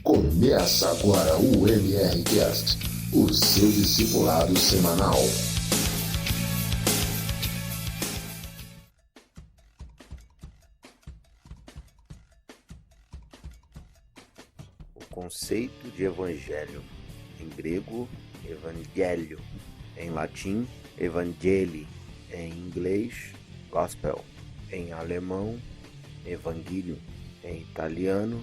Começa agora o MRCast, o seu discipulado semanal. O conceito de evangelho, em grego, evangelho, em latim, evangelii, em inglês, gospel, em alemão, evangelium, em italiano,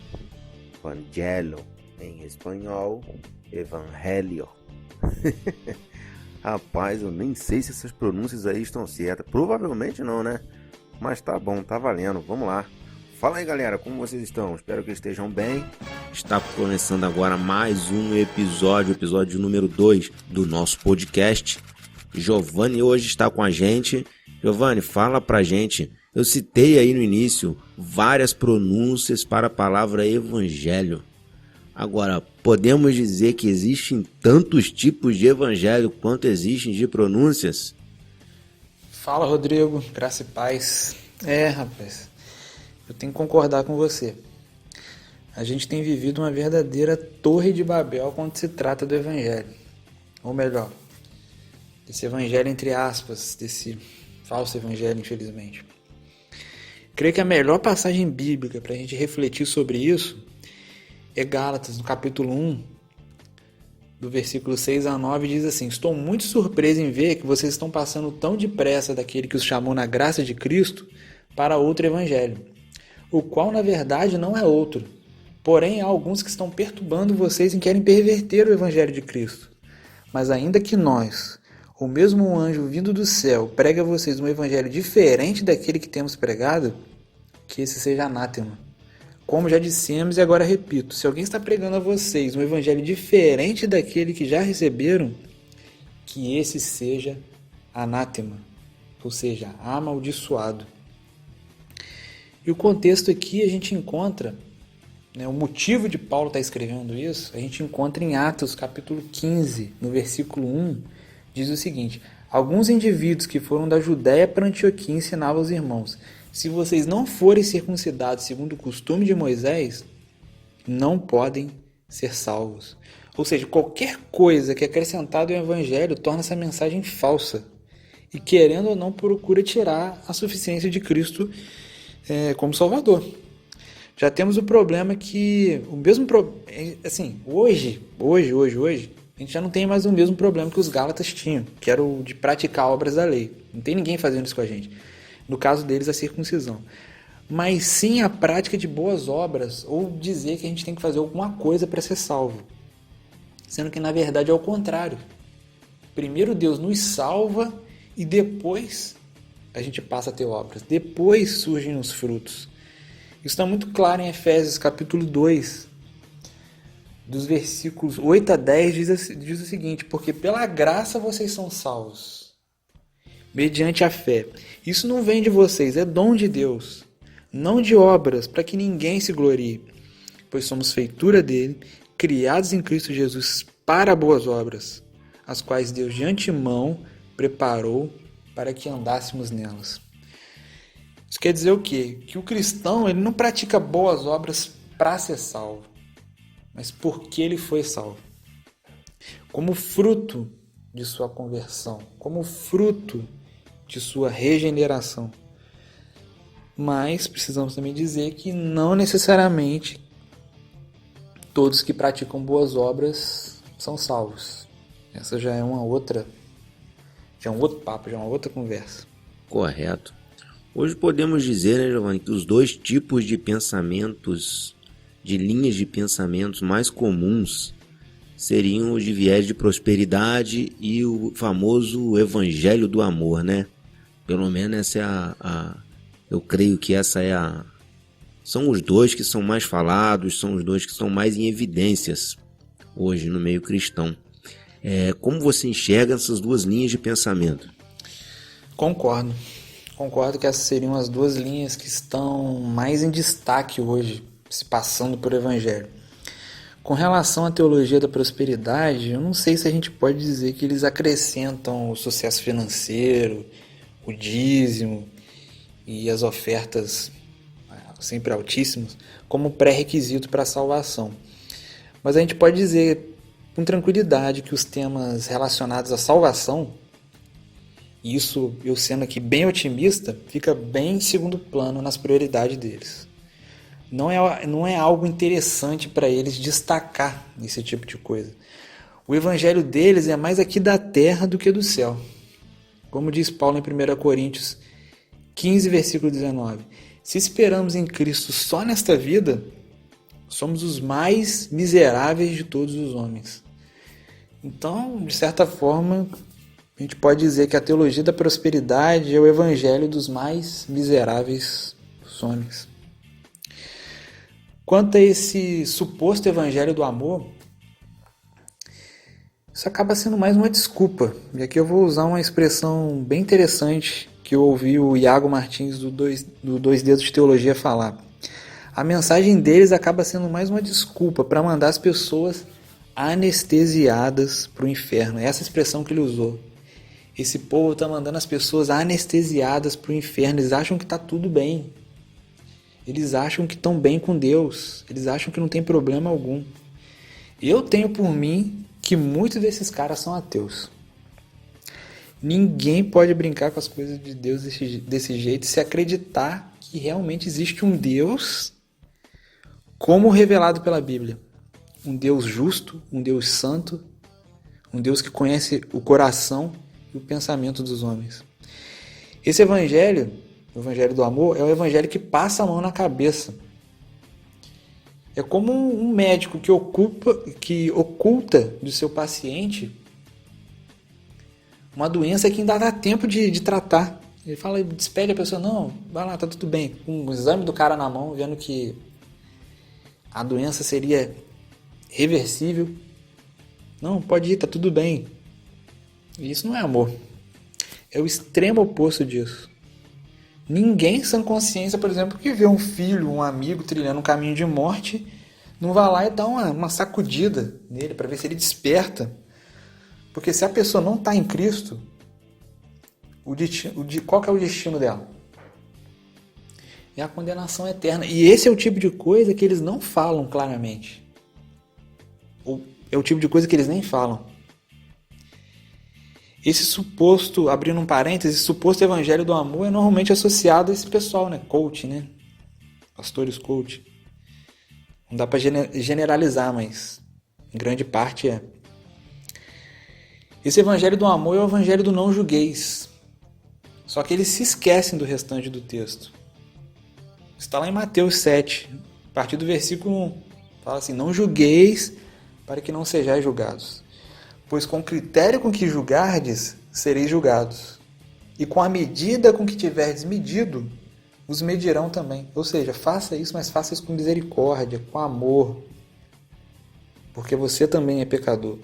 Vangelo, em espanhol, Evangelho. Rapaz, eu nem sei se essas pronúncias aí estão certas. Provavelmente não, né? Mas tá bom, tá valendo. Vamos lá. Fala aí, galera, como vocês estão? Espero que estejam bem. Está começando agora mais um episódio número 2 do nosso podcast. Giovanni hoje está com a gente. Giovanni, fala pra gente. Eu citei aí no início várias pronúncias para a palavra evangelho. Agora, podemos dizer que existem tantos tipos de evangelho quanto existem de pronúncias? Fala, Rodrigo, graça e paz. Rapaz, eu tenho que concordar com você. A gente tem vivido uma verdadeira torre de Babel quando se trata do evangelho. Ou melhor, desse evangelho entre aspas, desse falso evangelho, infelizmente. Creio que a melhor passagem bíblica para a gente refletir sobre isso é Gálatas, no capítulo 1, do versículo 6 a 9, diz assim: Estou muito surpreso em ver que vocês estão passando tão depressa daquele que os chamou na graça de Cristo para outro evangelho, o qual na verdade não é outro. Porém, há alguns que estão perturbando vocês e querem perverter o evangelho de Cristo. Mas ainda que nós, ou mesmo um anjo vindo do céu, pregue a vocês um evangelho diferente daquele que temos pregado, que esse seja anátema. Como já dissemos e agora repito, se alguém está pregando a vocês um evangelho diferente daquele que já receberam, que esse seja anátema, ou seja, amaldiçoado. E o contexto aqui a gente encontra, o motivo de Paulo estar escrevendo isso, a gente encontra em Atos capítulo 15, no versículo 1, diz o seguinte: alguns indivíduos que foram da Judéia para Antioquia ensinavam aos irmãos: se vocês não forem circuncidados segundo o costume de Moisés, não podem ser salvos. Ou seja, qualquer coisa que é acrescentada ao evangelho torna essa mensagem falsa. E querendo ou não, procura tirar a suficiência de Cristo como Salvador. Já temos o problema que hoje, a gente já não tem mais o mesmo problema que os Gálatas tinham, que era o de praticar obras da lei. Não tem ninguém fazendo isso com a gente. No caso deles, a circuncisão. Mas sim a prática de boas obras, ou dizer que a gente tem que fazer alguma coisa para ser salvo. Sendo que, na verdade, é o contrário. Primeiro Deus nos salva e depois a gente passa a ter obras. Depois surgem os frutos. Isso está muito claro em Efésios capítulo 2, dos versículos 8 a 10, diz o seguinte: porque pela graça vocês são salvos, mediante a fé. Isso não vem de vocês, é dom de Deus, não de obras, para que ninguém se glorie, pois somos feitura dele, criados em Cristo Jesus para boas obras, as quais Deus de antemão preparou para que andássemos nelas. Isso quer dizer o quê? Que o cristão ele não pratica boas obras para ser salvo, mas porque ele foi salvo. Como fruto de sua conversão, como fruto de sua regeneração. Mas precisamos também dizer que não necessariamente todos que praticam boas obras são salvos. Essa já é um outro papo, já é uma outra conversa. Correto. Hoje podemos dizer, né, Giovanni, que os dois tipos de pensamentos, de linhas de pensamentos mais comuns seriam os de viés de prosperidade e o famoso evangelho do amor, né? Pelo menos essa eu creio que são os dois que são mais falados, são os dois que estão mais em evidências hoje no meio cristão. Como você enxerga essas duas linhas de pensamento? Concordo que essas seriam as duas linhas que estão mais em destaque hoje, se passando por evangelho. Com relação à teologia da prosperidade, eu não sei se a gente pode dizer que eles acrescentam o sucesso financeiro, o dízimo e as ofertas sempre altíssimas como pré-requisito para a salvação. Mas a gente pode dizer com tranquilidade que os temas relacionados à salvação, e isso eu sendo aqui bem otimista, fica bem em segundo plano nas prioridades deles. Não é algo interessante para eles destacar esse tipo de coisa. O evangelho deles é mais aqui da terra do que do céu. Como diz Paulo em 1 Coríntios 15, versículo 19. Se esperamos em Cristo só nesta vida, somos os mais miseráveis de todos os homens. Então, de certa forma, a gente pode dizer que a teologia da prosperidade é o evangelho dos mais miseráveis dos homens. Quanto a esse suposto evangelho do amor, isso acaba sendo mais uma desculpa. E aqui eu vou usar uma expressão bem interessante que eu ouvi o Iago Martins do Dois Dedos de Teologia falar. A mensagem deles acaba sendo mais uma desculpa para mandar as pessoas anestesiadas para o inferno. É essa expressão que ele usou. Esse povo está mandando as pessoas anestesiadas para o inferno. Eles acham que está tudo bem. Eles acham que estão bem com Deus. Eles acham que não tem problema algum. Eu tenho por mim que muitos desses caras são ateus. Ninguém pode brincar com as coisas de Deus desse jeito se acreditar que realmente existe um Deus como revelado pela Bíblia. Um Deus justo, um Deus santo, um Deus que conhece o coração e o pensamento dos homens. Esse evangelho, o evangelho do amor, é o evangelho que passa a mão na cabeça. É como um médico que oculta do seu paciente uma doença que ainda dá tempo de tratar. Ele fala, despede a pessoa, não, vai lá, tá tudo bem. Com o exame do cara na mão, vendo que a doença seria reversível. Não, pode ir, tá tudo bem. E isso não é amor. É o extremo oposto disso. Ninguém sem consciência, por exemplo, que vê um filho, um amigo trilhando um caminho de morte, não vai lá e dá uma sacudida nele para ver se ele desperta. Porque se a pessoa não está em Cristo, qual que é o destino dela? É a condenação eterna. E esse é o tipo de coisa que eles não falam claramente. Ou é o tipo de coisa que eles nem falam. Esse suposto, abrindo um parênteses, esse suposto evangelho do amor é normalmente associado a esse pessoal, né? Coach, né? Pastores coach. Não dá para generalizar, mas em grande parte é. Esse evangelho do amor é o evangelho do não julgueis. Só que eles se esquecem do restante do texto. Está lá em Mateus 7, a partir do versículo 1. Fala assim, não julgueis para que não sejais julgados. Pois com o critério com que julgardes, sereis julgados. E com a medida com que tiverdes medido, os medirão também. Ou seja, faça isso, mas faça isso com misericórdia, com amor. Porque você também é pecador.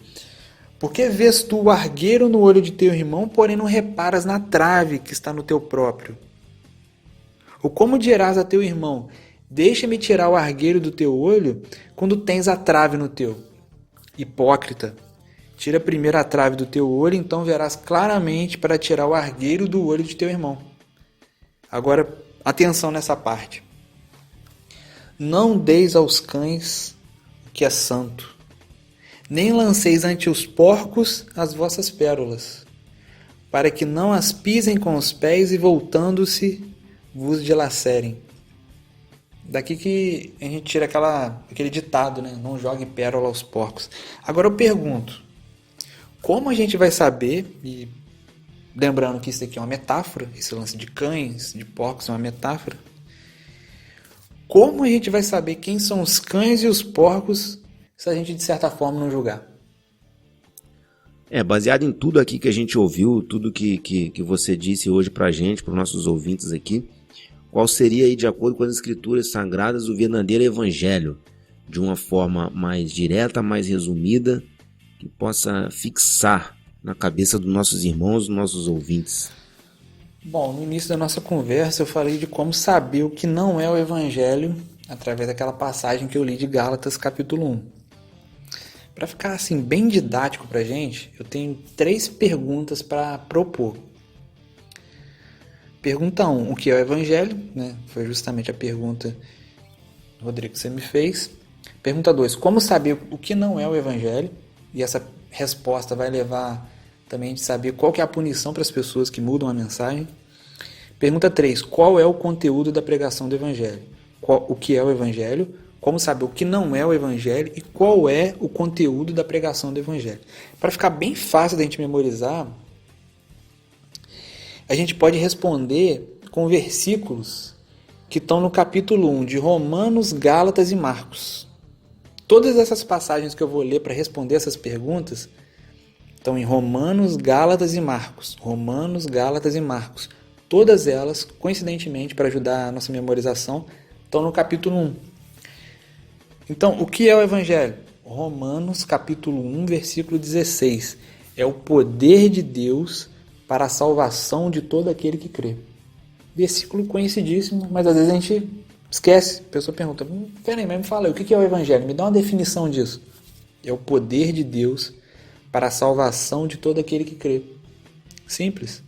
Porque vês tu o argueiro no olho de teu irmão, porém não reparas na trave que está no teu próprio? Ou como dirás a teu irmão, deixa-me tirar o argueiro do teu olho, quando tens a trave no teu? Hipócrita! Tira primeiro a trave do teu olho, então verás claramente para tirar o argueiro do olho de teu irmão. Agora, atenção nessa parte. Não deis aos cães o que é santo, nem lanceis ante os porcos as vossas pérolas, para que não as pisem com os pés e voltando-se vos dilacerem. Daqui que a gente tira aquele ditado, né? Não jogue pérola aos porcos. Agora eu pergunto, como a gente vai saber, e lembrando que isso aqui é uma metáfora, esse lance de cães, de porcos é uma metáfora, como a gente vai saber quem são os cães e os porcos se a gente de certa forma não julgar? Baseado em tudo aqui que a gente ouviu, tudo que você disse hoje pra gente, para os nossos ouvintes aqui, qual seria aí, de acordo com as escrituras sagradas, o verdadeiro evangelho? De uma forma mais direta, mais resumida, que possa fixar na cabeça dos nossos irmãos, dos nossos ouvintes. Bom, no início da nossa conversa eu falei de como saber o que não é o evangelho através daquela passagem que eu li de Gálatas capítulo 1. Para ficar assim bem didático para a gente, eu tenho 3 perguntas para propor. Pergunta 1, o que é o evangelho? Né? Foi justamente a pergunta, Rodrigo, que você me fez. Pergunta 2, como saber o que não é o Evangelho? E essa resposta vai levar também de saber qual que é a punição para as pessoas que mudam a mensagem. Pergunta 3, qual é o conteúdo da pregação do Evangelho? O que é o Evangelho? Como saber o que não é o Evangelho e qual é o conteúdo da pregação do Evangelho? Para ficar bem fácil da gente memorizar, a gente pode responder com versículos que estão no capítulo 1 de Romanos, Gálatas e Marcos. Todas essas passagens que eu vou ler para responder essas perguntas estão em Romanos, Gálatas e Marcos. Romanos, Gálatas e Marcos. Todas elas, coincidentemente, para ajudar a nossa memorização, estão no capítulo 1. Então, o que é o Evangelho? Romanos, capítulo 1, versículo 16. É o poder de Deus para a salvação de todo aquele que crê. Versículo conhecidíssimo, mas às vezes a gente esquece. A pessoa pergunta, peraí, mas me fala aí, o que é o Evangelho? Me dá uma definição disso. É o poder de Deus para a salvação de todo aquele que crê. Simples.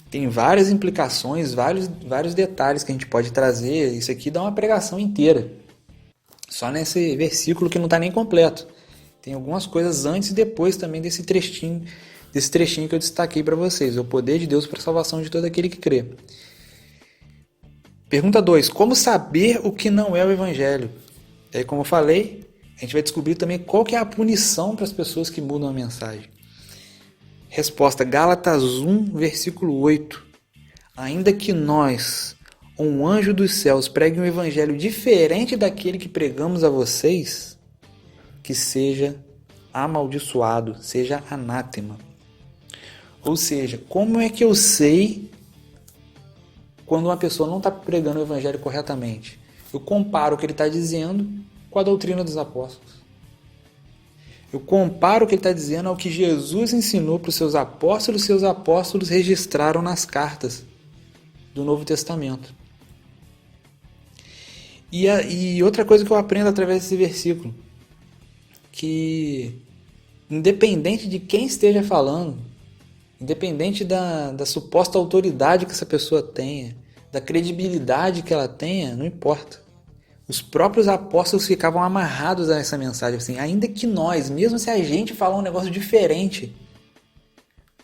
Tem várias implicações, vários detalhes que a gente pode trazer. Isso aqui dá uma pregação inteira. Só nesse versículo que não está nem completo. Tem algumas coisas antes e depois também desse trechinho que eu destaquei para vocês. É o poder de Deus para a salvação de todo aquele que crê. Pergunta 2. Como saber o que não é o Evangelho? E aí, como eu falei, a gente vai descobrir também qual que é a punição para as pessoas que mudam a mensagem. Resposta, Gálatas 1, versículo 8. Ainda que nós, ou um anjo dos céus, pregue um evangelho diferente daquele que pregamos a vocês, que seja amaldiçoado, seja anátema. Ou seja, como é que eu sei quando uma pessoa não está pregando o evangelho corretamente? Eu comparo o que ele está dizendo com a doutrina dos apóstolos. Eu comparo o que ele está dizendo ao que Jesus ensinou para os seus apóstolos registraram nas cartas do Novo Testamento. E outra coisa que eu aprendo através desse versículo, que independente de quem esteja falando, independente da suposta autoridade que essa pessoa tenha, da credibilidade que ela tenha, não importa. Os próprios apóstolos ficavam amarrados a essa mensagem, assim, ainda que nós, mesmo se a gente falar um negócio diferente,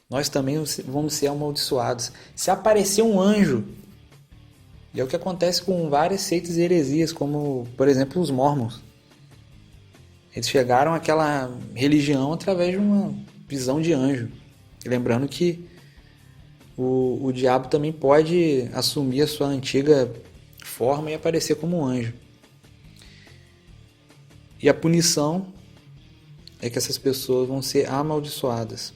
nós também vamos ser amaldiçoados. Se aparecer um anjo, e é o que acontece com várias seitas e heresias, como, por exemplo, os Mormons. Eles chegaram àquela religião através de uma visão de anjo. E lembrando que o diabo também pode assumir a sua antiga forma e aparecer como um anjo. E a punição é que essas pessoas vão ser amaldiçoadas.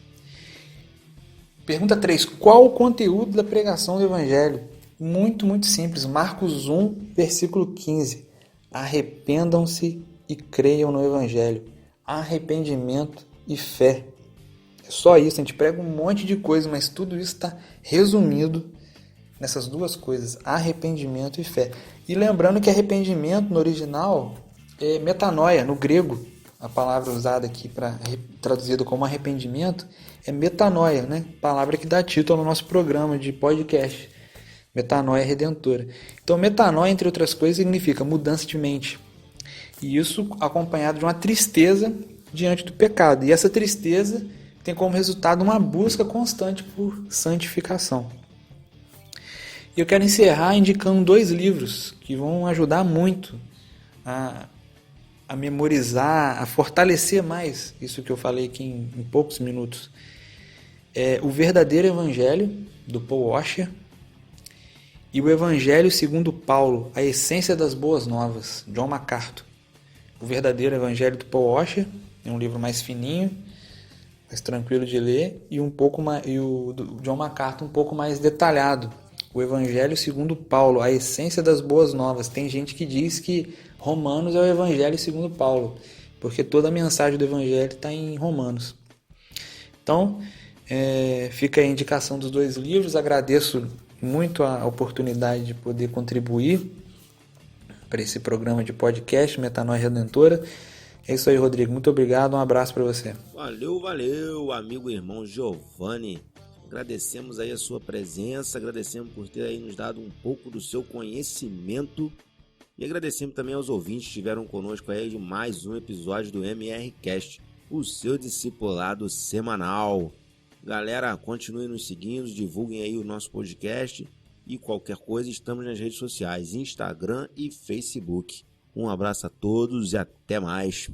Pergunta 3. Qual o conteúdo da pregação do Evangelho? Muito, muito simples. Marcos 1, versículo 15. Arrependam-se e creiam no Evangelho. Arrependimento e fé. É só isso. A gente prega um monte de coisa, mas tudo isso está resumido nessas duas coisas. Arrependimento e fé. E lembrando que arrependimento no original é metanoia, no grego. A palavra usada aqui traduzido como arrependimento é metanoia, né? Palavra que dá título ao nosso programa de podcast. Metanoia redentora. Então, metanoia, entre outras coisas, significa mudança de mente. E isso acompanhado de uma tristeza diante do pecado. E essa tristeza tem como resultado uma busca constante por santificação. E eu quero encerrar indicando 2 livros que vão ajudar muito a memorizar, a fortalecer mais isso que eu falei aqui em poucos minutos. O Verdadeiro Evangelho, do Paul Washer, e o Evangelho segundo Paulo, a Essência das Boas Novas, John MacArthur. O Verdadeiro Evangelho do Paul Washer é um livro mais fininho, mais tranquilo de ler, e o do John MacArthur um pouco mais detalhado. O Evangelho segundo Paulo, a Essência das Boas Novas. Tem gente que diz que Romanos é o Evangelho segundo Paulo, porque toda a mensagem do Evangelho está em Romanos. Então, fica aí a indicação dos 2 livros. Agradeço muito a oportunidade de poder contribuir para esse programa de podcast Metanoia Redentora. É isso aí, Rodrigo. Muito obrigado. Um abraço para você. Valeu, amigo e irmão Giovanni. Agradecemos aí a sua presença, agradecemos por ter aí nos dado um pouco do seu conhecimento. E E agradecemos também aos ouvintes que estiveram conosco aí de mais um episódio do MRCast, o seu discipulado semanal. Galera, continuem nos seguindo, divulguem aí o nosso podcast e qualquer coisa estamos nas redes sociais, Instagram e Facebook. Um abraço a todos e até mais.